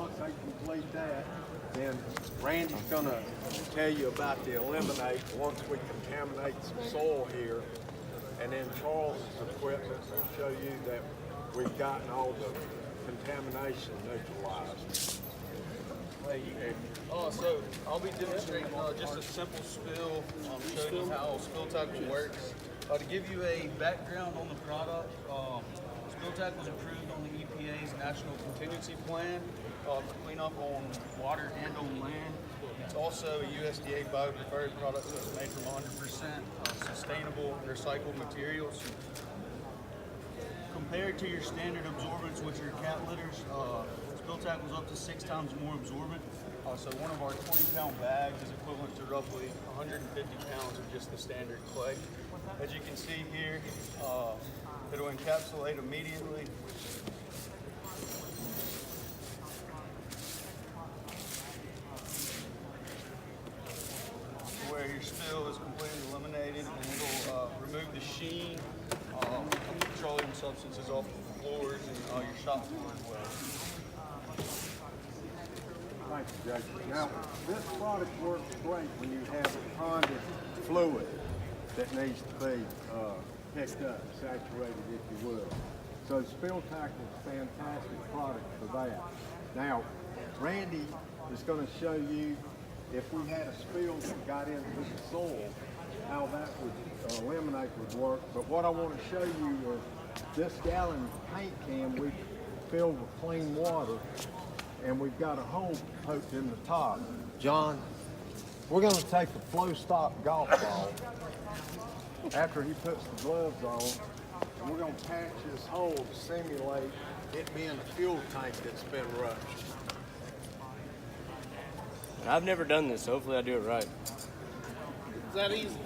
once they complete that, then Randy's gonna tell you about the eliminate once we contaminate some soil here. And then Charles' equipment will show you that we've gotten all the contamination neutralized. So I'll be demonstrating just a simple spill, showing you how Spill Tackle works. To give you a background on the product, Spill Tackle was approved on the EPA's National Contingency Plan for cleanup on water and on land. It's also a USDA biopreferred product, so it's made from 100% sustainable recycled materials. Compared to your standard absorbents, which are cat litters, Spill Tackle is up to 6 times more absorbent. So one of our 20-pound bags is equivalent to roughly 150 pounds of just the standard clay. As you can see here, it'll encapsulate immediately. Where your spill is completely eliminated, and it'll remove the sheen of petroleum substances off the floors and your shop floor as well. Thank you, Jason. Now, this product works great when you have a ponded fluid that needs to be picked up, saturated, if you will. So Spill Tackle is a fantastic product for that. Now, Randy is going to show you if we had a spill that got into the soil, how that would eliminate would work. But what I want to show you is this gallon paint can we filled with clean water, and we've got a hole poked in the top. John, we're going to take the FlowStop Golfball after he puts the gloves on, and we're going to patch this hole to simulate it being a fuel tank that's been rushed. I've never done this, so hopefully I do it right. Is that easy?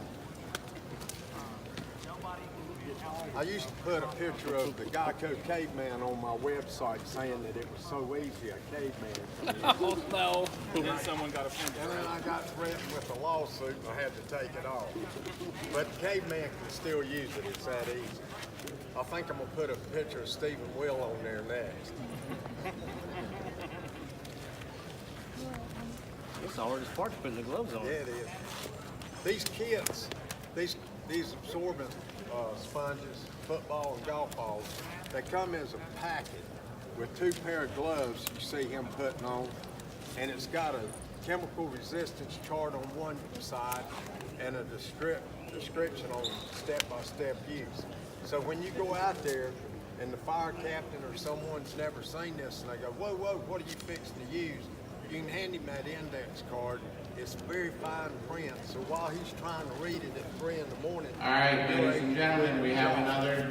I used to put a picture of the Geico caveman on my website saying that it was so easy, a caveman. Oh no. Then someone got offended. And then I got threatened with a lawsuit and I had to take it off. But the caveman can still use it, it's that easy. I think I'm gonna put a picture of Stephen Will on there next. It's the hardest part to put the gloves on. Yeah, it is. These kits, these absorbent sponges, football and golf balls, they come as a packet with 2 pair of gloves you see him putting on, and it's got a chemical resistance chart on one side and a description on step-by-step use. So when you go out there and the fire captain or someone's never seen this and they go, whoa, what are you fixing to use? You can hand him that index card. It's very fine print, so while he's trying to read it at 3 in the morning. All right, ladies and gentlemen, we have another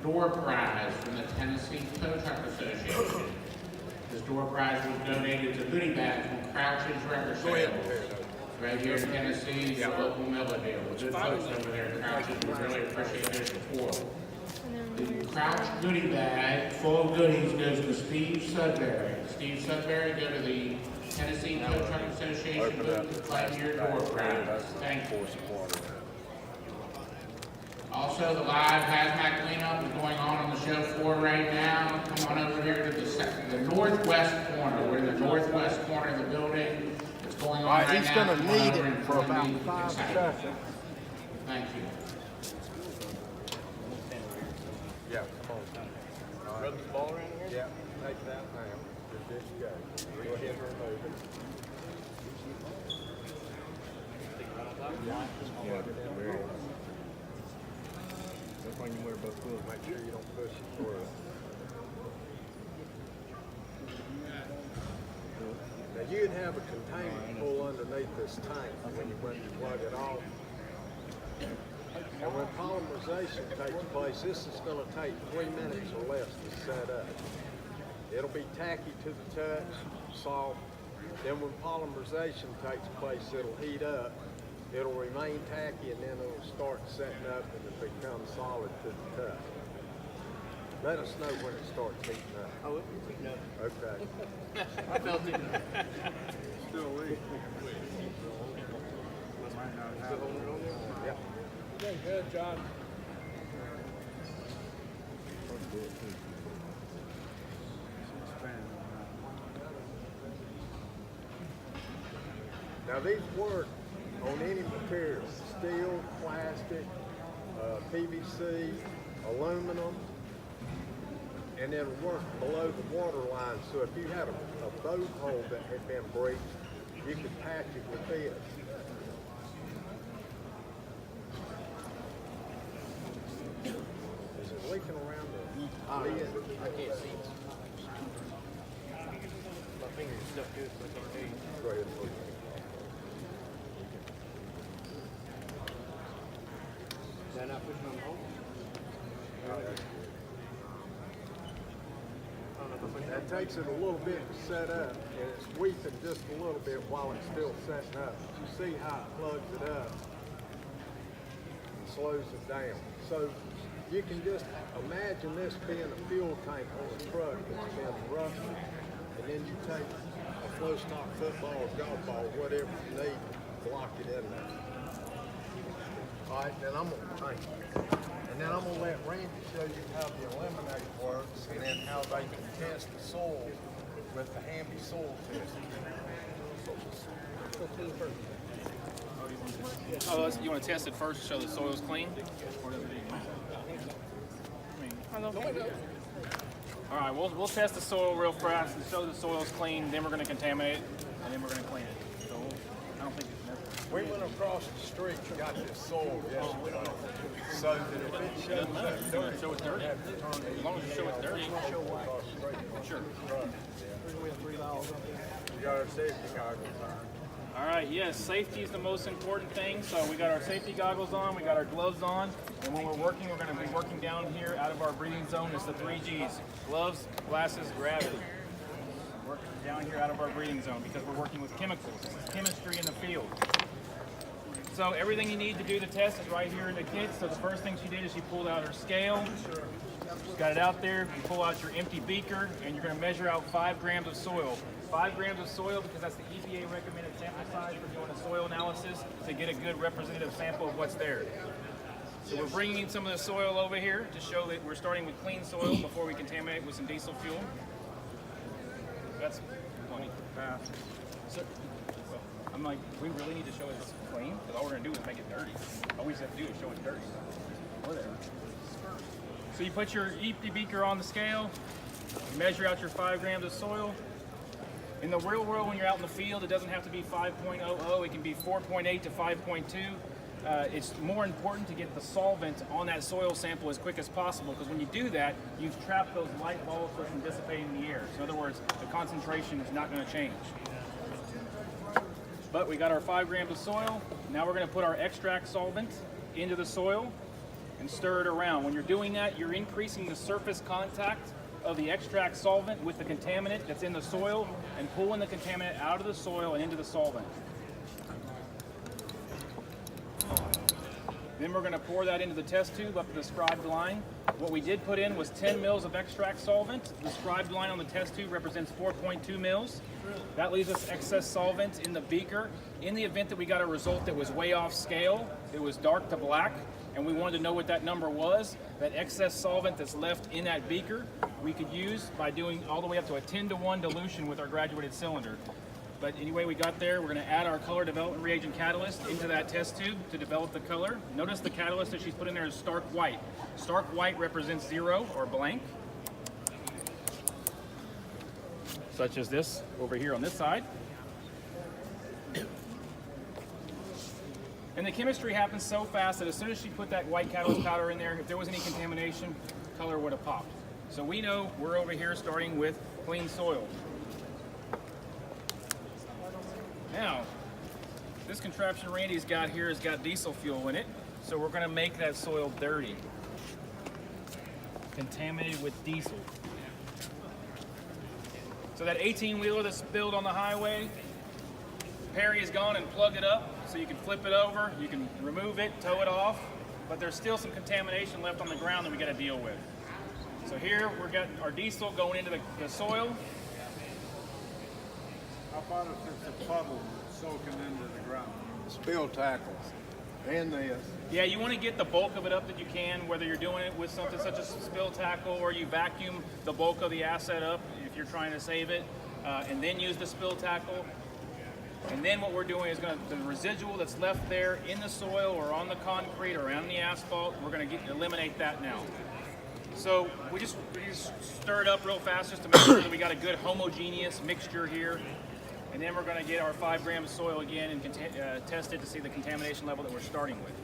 door prize from the Tennessee Tow Truck Association. This door prize was donated to goodie bags from Crouch's Record Sales. Right here in Tennessee, the local melody deal. Good folks over there at Crouch's, we really appreciate their support. The Crouch goodie bag full of goodies goes to Steve Sudbury. Steve Sudbury, go to the Tennessee Tow Truck Association booth to claim your door prize. Thank you. Also, the live hazmat cleanup is going on the show floor right now. Come on over here to the northwest corner. We're in the northwest corner of the building. It's going on right now. He's going to need it for about 5 seconds. Thank you. Yeah, come on. Rub the ball around here? Yeah, take that now. Good to go. Go ahead and remove it. Yeah, very. That's when you wear both gloves. Make sure you don't push it forward. Now you'd have a containment pull underneath this tank when you plug it off. And when polymerization takes place, this is going to take 3 minutes or less to set up. It'll be tacky to the touch, soft. Then when polymerization takes place, it'll heat up. It'll remain tacky, and then it'll start setting up and it becomes solid to the touch. Let us know when it starts heating up. Oh, it's heating up. Okay. I felt it. Still leaking. Still holding it on there? Yeah. You're doing good, John. Now these work on any material, steel, plastic, PVC, aluminum, and it'll work below the water line. So if you had a boat hole that had been breached, you could patch it with this. Is it leaking around the lid? I can't see. My fingers are stuck to it, so I can't tell you. Go ahead, please. Did I not push it on the hole? That takes it a little bit to set up, and it's weeping just a little bit while it's still setting up. You see how it plugs it up and slows it down. So you can just imagine this being a fuel tank on a truck that's been ruptured, and then you take a FlowStop football or golf ball, whatever you need, block it in there. All right, then I'm gonna tank it. And then I'm going to let Randy show you how the ELMN8 works and then how they can test the soil with the Hanby soil tester. Oh, you want to test it first to show the soil's clean? All right, we'll test the soil real fast and show the soil's clean, then we're going to contaminate it, and then we're going to clean it. So I don't think it's necessary. We went across the street and got this soil yesterday. So that if it shows that dirty, Show it's dirty. As long as you show it's dirty. Sure. you got our safety goggles on. All right, yes, safety is the most important thing. So we got our safety goggles on, we got our gloves on, and when we're working, we're going to be working down here out of our breathing zone. It's the 3 Gs: gloves, glasses, gravity. Working down here out of our breathing zone because we're working with chemicals. This is chemistry in the field. So everything you need to do the test is right here in the kit. So the first thing she did is she pulled out her scale. She's got it out there. You pull out your empty beaker, and you're going to measure out 5 grams of soil. 5 grams of soil because that's the EPA recommended sample size for doing a soil analysis to get a good representative sample of what's there. So we're bringing in some of the soil over here to show that we're starting with clean soil before we contaminate with some diesel fuel. That's plenty. So, well, I'm like, we really need to show it's clean because all we're going to do is make it dirty. All we just have to do is show it's dirty. Whatever. So you put your empty beaker on the scale, you measure out your 5 grams of soil. In the real world, when you're out in the field, it doesn't have to be 5.00. It can be 4.8 to 5.2. It's more important to get the solvent on that soil sample as quick as possible because when you do that, you've trapped those light molecules from dissipating in the air. So in other words, the concentration is not going to change. But we got our 5 grams of soil. Now we're going to put our extract solvent into the soil and stir it around. When you're doing that, you're increasing the surface contact of the extract solvent with the contaminant that's in the soil and pulling the contaminant out of the soil and into the solvent. Then we're going to pour that into the test tube up the scribed line. What we did put in was 10 mils of extract solvent. The scribed line on the test tube represents 4.2 mils. That leaves us excess solvent in the beaker. In the event that we got a result that was way off scale, it was dark to black, and we wanted to know what that number was, that excess solvent that's left in that beaker, we could use by doing all the way up to a 10-to-1 dilution with our graduated cylinder. But anyway, we got there. We're going to add our color development reagent catalyst into that test tube to develop the color. Notice the catalyst that she's put in there is stark white. Stark white represents 0 or blank, such as this over here on this side. And the chemistry happens so fast that as soon as she put that white catalyst powder in there, if there was any contamination, color would have popped. So we know we're over here starting with clean soil. Now, this contraption Randy's got here has got diesel fuel in it, so we're going to make that soil dirty, contaminated with diesel. So that 18-wheeler that spilled on the highway, Perry has gone and plugged it up, so you can flip it over, you can remove it, tow it off, but there's still some contamination left on the ground that we got to deal with. So here we're got our diesel going into the soil. How about if it's a puddle soaking into the ground? Spill tackles and this. Yeah, you want to get the bulk of it up that you can, whether you're doing it with something such as spill tackle or you vacuum the bulk of the asset up if you're trying to save it, and then use the spill tackle. And then what we're doing is the residual that's left there in the soil or on the concrete or on the asphalt, we're going to eliminate that now. So we just stir it up real fast just to make sure that we got a good homogeneous mixture here. And then we're going to get our 5 grams of soil again and test it to see the contamination level that we're starting with.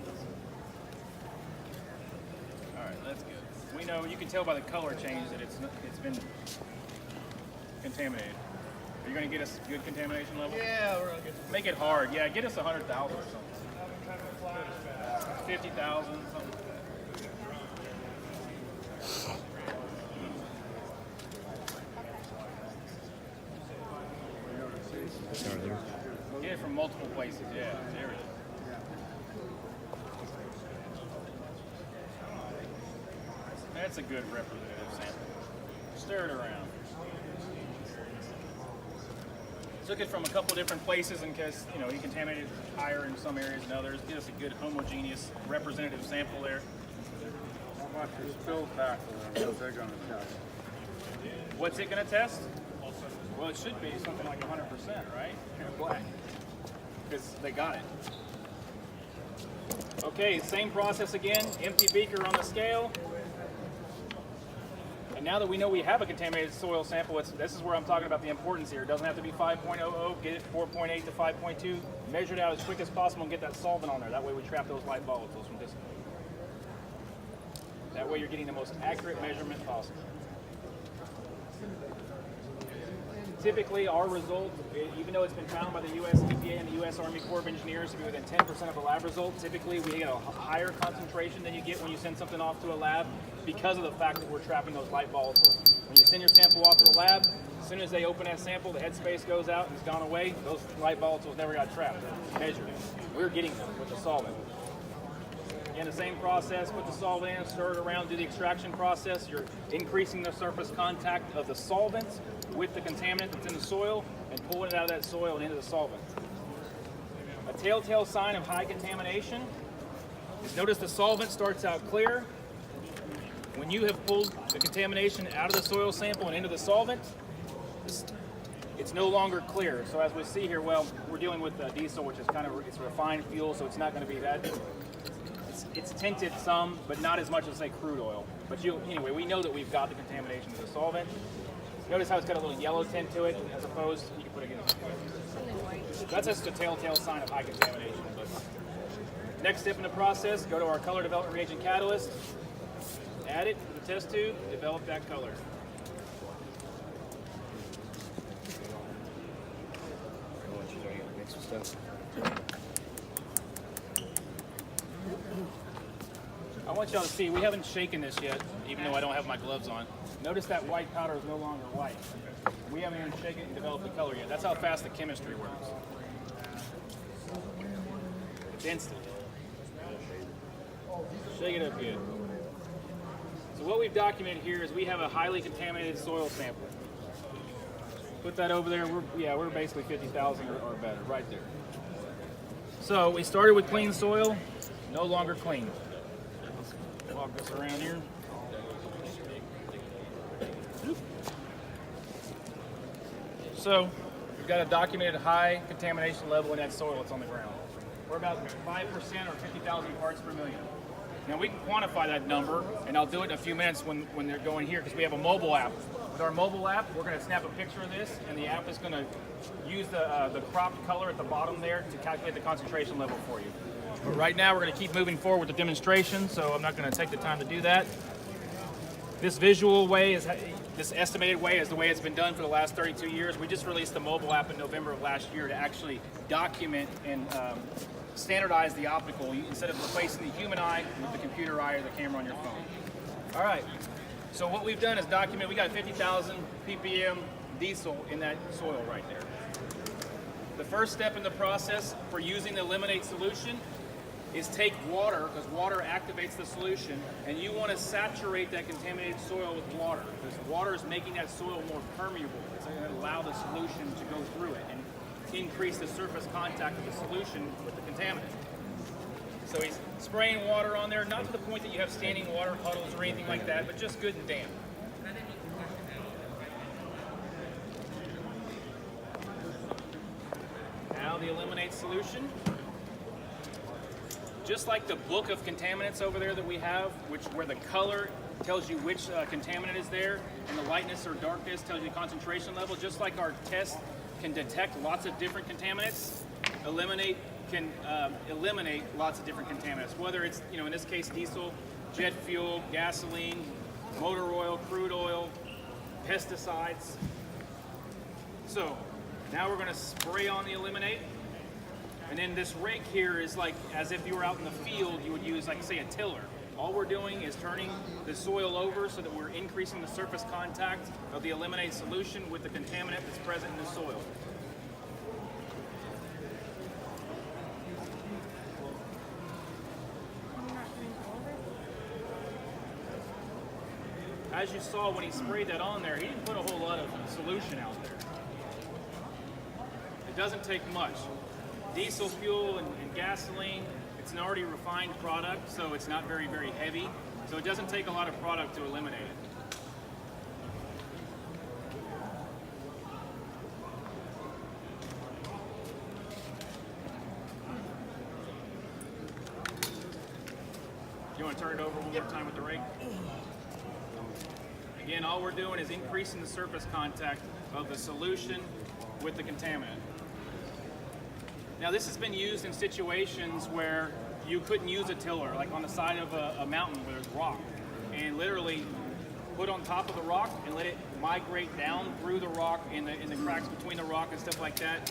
All right, that's good. We know, you can tell by the color change that it's been contaminated. Are you going to get us a good contamination level? Yeah, we're gonna get. Make it hard. Yeah, get us 100,000 or something. 50,000, something. Get it from multiple places, yeah. There it is. That's a good representative sample. Stir it around. Took it from a couple different places in case, you know, he contaminated higher in some areas than others. Get us a good homogeneous representative sample there. How much is spill tackle and what's that gonna tell you? What's it going to test? Well, it should be something like 100%, right? Black. Because they got it. Okay, same process again. Empty beaker on the scale. And now that we know we have a contaminated soil sample, this is where I'm talking about the importance here. It doesn't have to be 5.00. Get it 4.8 to 5.2. Measure it out as quick as possible and get that solvent on there. That way we trap those light volatiles from distance. That way you're getting the most accurate measurement possible. Typically, our result, even though it's been found by the U.S. EPA and the U.S. Army Corps of Engineers to be within 10% of a lab result, typically we get a higher concentration than you get when you send something off to a lab because of the fact that we're trapping those light volatiles. When you send your sample off to the lab, as soon as they open that sample, the headspace goes out and it's gone away. Those light volatiles never got trapped. They're measured. We're getting them with the solvent. Again, the same process, put the solvent in, stir it around, do the extraction process. You're increasing the surface contact of the solvent with the contaminant that's in the soil and pulling it out of that soil and into the solvent. A telltale sign of high contamination is notice the solvent starts out clear. When you have pulled the contamination out of the soil sample and into the solvent, it's no longer clear. So as we see here, well, we're dealing with diesel, which is it's refined fuel, so it's not going to be that. It's tinted some, but not as much as, say, crude oil. But anyway, we know that we've got the contamination of the solvent. Notice how it's got a little yellow tint to it, as opposed, you can put it against. That's just a telltale sign of high contamination. But next step in the process, go to our color development reagent catalyst, add it to the test tube, develop that color. I want y'all to see, we haven't shaken this yet, even though I don't have my gloves on. Notice that white powder is no longer white. We haven't even shaken it and developed the color yet. That's how fast the chemistry works. It's instant. Shake it up good. So what we've documented here is we have a highly contaminated soil sample. Put that over there. We're basically 50,000 or better, right there. So we started with clean soil, no longer clean. Let's walk this around here. So we've got a documented high contamination level in that soil that's on the ground. We're about 5% or 50,000 parts per million. Now we can quantify that number, and I'll do it in a few minutes when they're going here, because we have a mobile app. With our mobile app, we're going to snap a picture of this, and the app is going to use the cropped color at the bottom there to calculate the concentration level for you. But right now, we're going to keep moving forward with the demonstration, so I'm not going to take the time to do that. This visual way this estimated way is the way it's been done for the last 32 years. We just released the mobile app in November of last year to actually document and standardize the optical instead of replacing the human eye with the computer eye or the camera on your phone. All right, so what we've done is document, we got 50,000 ppm diesel in that soil right there. The first step in the process for using the ELMN8 solution is take water, because water activates the solution, and you want to saturate that contaminated soil with water, because water is making that soil more permeable. It's going to allow the solution to go through it and increase the surface contact of the solution with the contaminant. So he's spraying water on there, not to the point that you have standing water puddles or anything like that, but just good and damp. Now Eliminate solution. Just like the book of contaminants over there that we have, where the color tells you which contaminant is there, and the lightness or darkness tells you the concentration level, just like our test can detect lots of different contaminants, Eliminate can eliminate lots of different contaminants, whether it's, in this case, diesel, jet fuel, gasoline, motor oil, crude oil, pesticides. So now we're going to spray on the Eliminate. And then this rake here is like as if you were out in the field, you would use, like, say, a tiller. All we're doing is turning the soil over so that we're increasing the surface contact of the Eliminate solution with the contaminant that's present in the soil. As you saw when he sprayed that on there, he didn't put a whole lot of solution out there. It doesn't take much. Diesel fuel and gasoline, it's an already refined product, so it's not very, very heavy. So it doesn't take a lot of product to eliminate it. You want to turn it over one more time with the rake? Again, all we're doing is increasing the surface contact of the solution with the contaminant. Now, this has been used in situations where you couldn't use a tiller, like on the side of a mountain where there's rock, and literally put on top of the rock and let it migrate down through the rock in the cracks between the rock and stuff like that.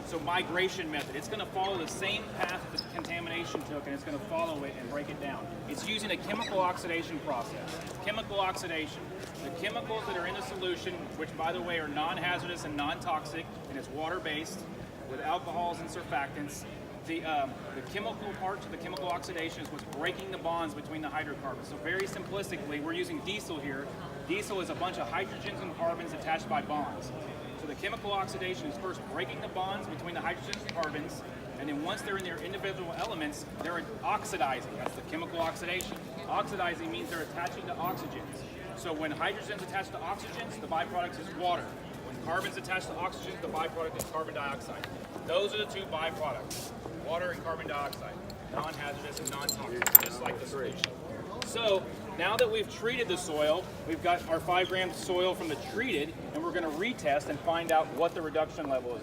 So migration method, it's going to follow the same path that contamination took, and it's going to follow it and break it down. It's using a chemical oxidation process. Chemical oxidation. The chemicals that are in the solution, which by the way are non-hazardous and non-toxic, and it's water-based with alcohols and surfactants, the chemical part to the chemical oxidation is what's breaking the bonds between the hydrocarbons. So very simplistically, we're using diesel here. Diesel is a bunch of hydrogens and carbons attached by bonds. So the chemical oxidation is first breaking the bonds between the hydrogens and carbons, and then once they're in their individual elements, they're oxidizing. That's the chemical oxidation. Oxidizing means they're attaching to oxygens. So when hydrogens attach to oxygens, the byproduct is water. When carbons attach to oxygens, the byproduct is carbon dioxide. Those are the two byproducts, water and carbon dioxide, non-hazardous and non-toxic, just like the solution. So now that we've treated the soil, we've got our 5 grams of soil from the treated, and we're going to retest and find out what the reduction level has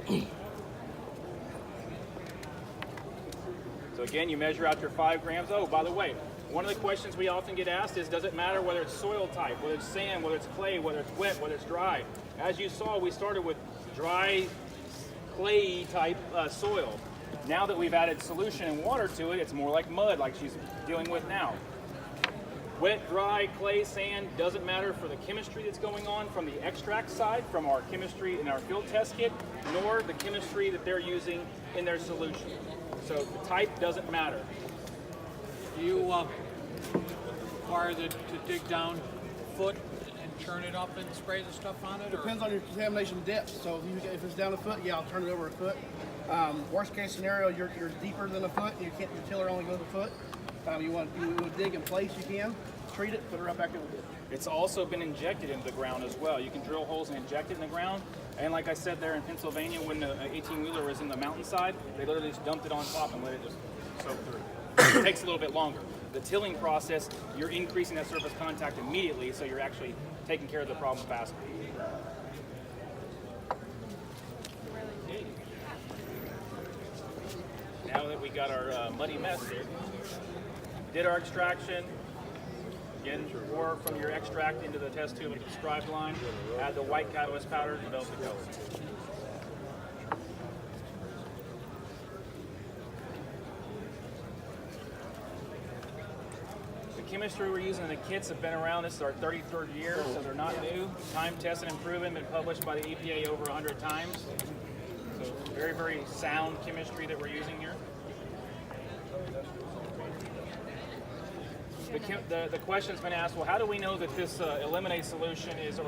been. So again, you measure out your 5 grams. Oh, by the way, one of the questions we often get asked is, does it matter whether it's soil type, whether it's sand, whether it's clay, whether it's wet, whether it's dry? As you saw, we started with dry, clay type soil. Now that we've added solution and water to it, it's more like mud, like she's dealing with now. Wet, dry, clay, sand, doesn't matter for the chemistry that's going on from the extract side, from our chemistry in our field test kit, nor the chemistry that they're using in their solution. So the type doesn't matter. Do you require to dig down a foot and churn it up and spray the stuff on it? Or? Depends on your contamination depth. So if it's down a foot, yeah, I'll turn it over a foot. Worst case scenario, you're deeper than a foot, and your tiller only goes a foot. You would dig in place, you can treat it, put it right back in the dip. It's also been injected into the ground as well. You can drill holes and inject it in the ground. And like I said there in Pennsylvania, when the 18-wheeler was in the mountainside, they literally just dumped it on top and let it just soak through. It takes a little bit longer. The tilling process, you're increasing that surface contact immediately, so you're actually taking care of the problem faster. Now that we got our muddy mess here, did our extraction. Again, pour from your extract into the test tube with the scribe line. Add the white catalyst powder to develop the color. The chemistry we're using in the kits have been around. This is our 33rd year, so they're not new. Time tested and proven, been published by the EPA over 100 times. So very, very sound chemistry that we're using here. The question's been asked, well, how do we know that this Eliminate solution is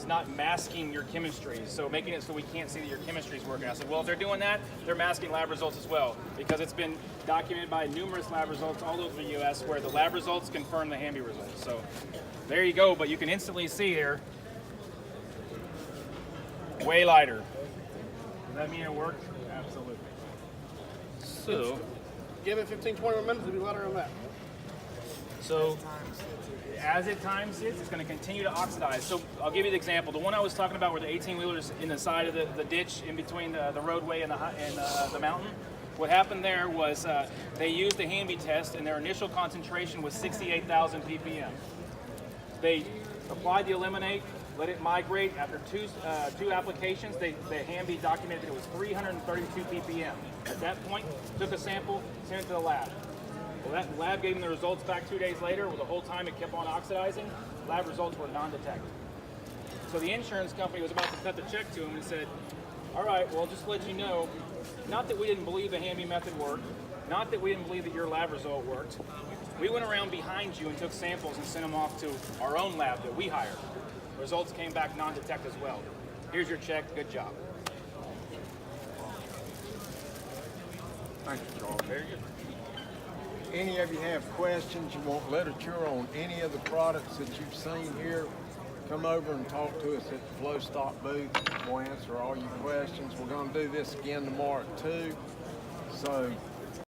not masking your chemistry, so making it so we can't see that your chemistry is working? I said, well, if they're doing that, they're masking lab results as well, because it's been documented by numerous lab results all over the U.S. where the lab results confirm the Hanby results. So there you go, but you can instantly see here, way lighter. that mean it worked? Absolutely. So, Give it 15, 20 more minutes, it'll be lighter on that. So as it time sits, it's going to continue to oxidize. So I'll give you the example. The one I was talking about where the 18-wheelers in the side of the ditch in between the roadway and the mountain. What happened there was they used the Hanby test and their initial concentration was 68,000 ppm. They applied the ELMN8, let it migrate. After two applications, the Hanby documented that it was 332 ppm. At that point, took a sample, sent it to the lab. Well, that lab gave them the results back 2 days later. Well, the whole time it kept on oxidizing. Lab results were non-detected. So the insurance company was about to cut the check to him and said, all right, well, just to let you know, not that we didn't believe the Hanby method worked, not that we didn't believe that your lab result worked. We went around behind you and took samples and sent them off to our own lab that we hired. Results came back non-detect as well. Here's your check, good job. Thank you, Charles. Very good. Any of you have questions, you want literature on any of the products that you've seen here, come over and talk to us at the FlowStop booth. We'll answer all your questions. We're going to do this again tomorrow at 2. So